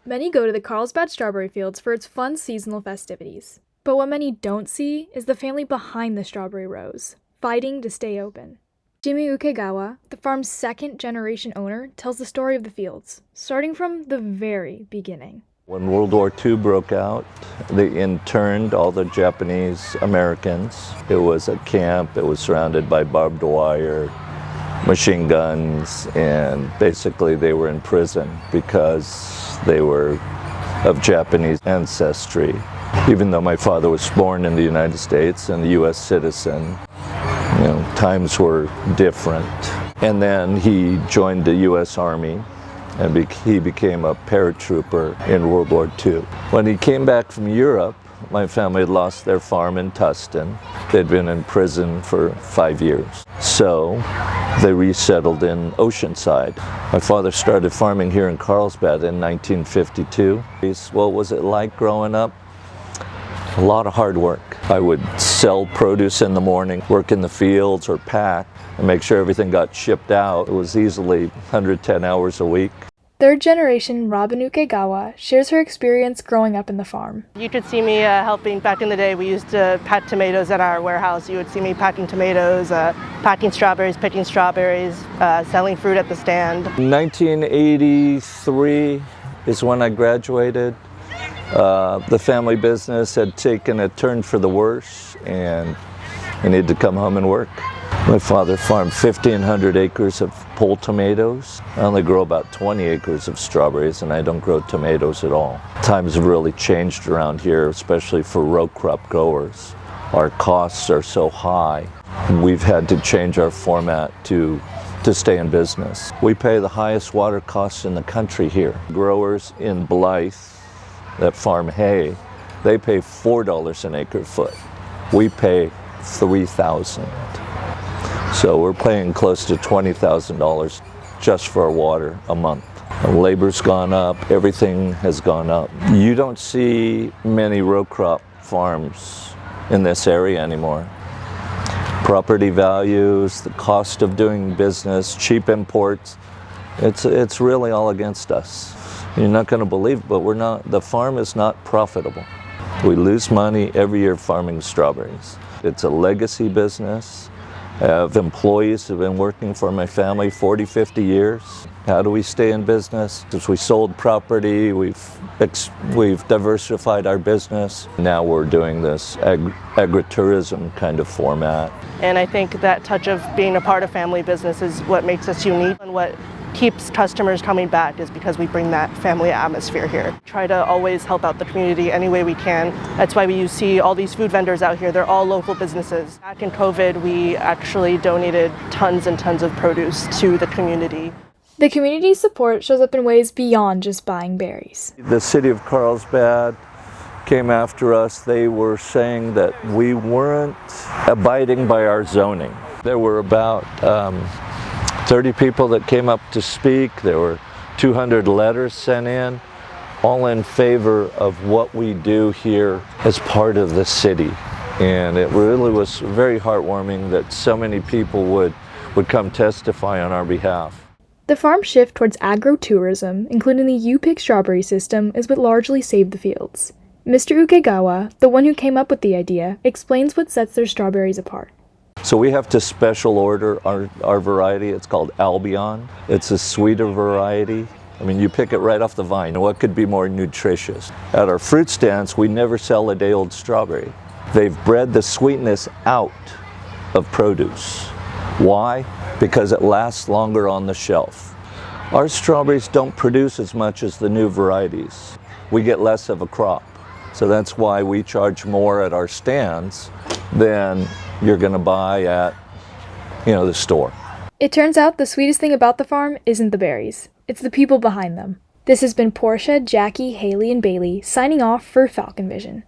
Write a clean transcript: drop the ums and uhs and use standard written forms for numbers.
Many go to the Carlsbad strawberry fields for its fun seasonal festivities. But what many don't see is the family behind the strawberry rows, fighting to stay open. Jimmy Ukegawa, the farm's second-generation owner, tells the story of the fields, starting from the very beginning. When World War II broke out, they interned all the Japanese Americans. It was a camp, it was surrounded by barbed wire, machine guns, and basically they were in prison because they were of Japanese ancestry. Even though my father was born in the United States and a U.S. citizen, times were different. And then he joined the U.S. Army and he became a paratrooper in World War II. When he came back from Europe, my family had lost their farm in Tustin. They'd been in prison for 5 years. So they resettled in Oceanside. My father started farming here in Carlsbad in 1952. What was it like growing up? A lot of hard work. I would sell produce in the morning, work in the fields or pack, and make sure everything got shipped out. It was easily 110 hours a week. Third generation Robin Ukegawa shares her experience growing up in the farm. You could see me helping. Back in the day, we used to pack tomatoes at our warehouse. You would see me packing tomatoes, packing strawberries, picking strawberries, selling fruit at the stand. 1983 is when I graduated. The family business had taken a turn for the worse, and I needed to come home and work. My father farmed 1,500 acres of pole tomatoes. I only grow about 20 acres of strawberries, and I don't grow tomatoes at all. Times have really changed around here, especially for row crop growers. Our costs are so high. We've had to change our format to stay in business. We pay the highest water costs in the country here. Growers in Blythe that farm hay, they pay $4 an acre foot. We pay $3,000. So we're paying close to $20,000 just for our water a month. Labor's gone up, everything has gone up. You don't see many row crop farms in this area anymore. Property values, the cost of doing business, cheap imports, it's really all against us. You're not going to believe it, but the farm is not profitable. We lose money every year farming strawberries. It's a legacy business. I have employees who have been working for my family 40, 50 years. How do we stay in business? Because we sold property, we've diversified our business. Now we're doing this agritourism kind of format. And I think that touch of being a part of family business is what makes us unique, and what keeps customers coming back is because we bring that family atmosphere here. Try to always help out the community any way we can. That's why you see all these food vendors out here. They're all local businesses. Back in COVID, we actually donated tons and tons of produce to the community. The community support shows up in ways beyond just buying berries. The city of Carlsbad came after us. They were saying that we weren't abiding by our zoning. There were about 30 people that came up to speak. There were 200 letters sent in, all in favor of what we do here as part of the city. And it really was very heartwarming that so many people would come testify on our behalf. The farm's shift towards agro-tourism, including the U-Pick strawberry system, is what largely saved the fields. Mr. Ukegawa, the one who came up with the idea, explains what sets their strawberries apart. So we have to special order our variety. It's called Albion. It's a sweeter variety. I mean, you pick it right off the vine. What could be more nutritious? At our fruit stands, we never sell a day-old strawberry. They've bred the sweetness out of produce. Why? Because it lasts longer on the shelf. Our strawberries don't produce as much as the new varieties. We get less of a crop. So that's why we charge more at our stands than you're going to buy at, the store. It turns out the sweetest thing about the farm isn't the berries. It's the people behind them. This has been Portia, Jackie, Haley, and Bailey signing off for Falcon Vision.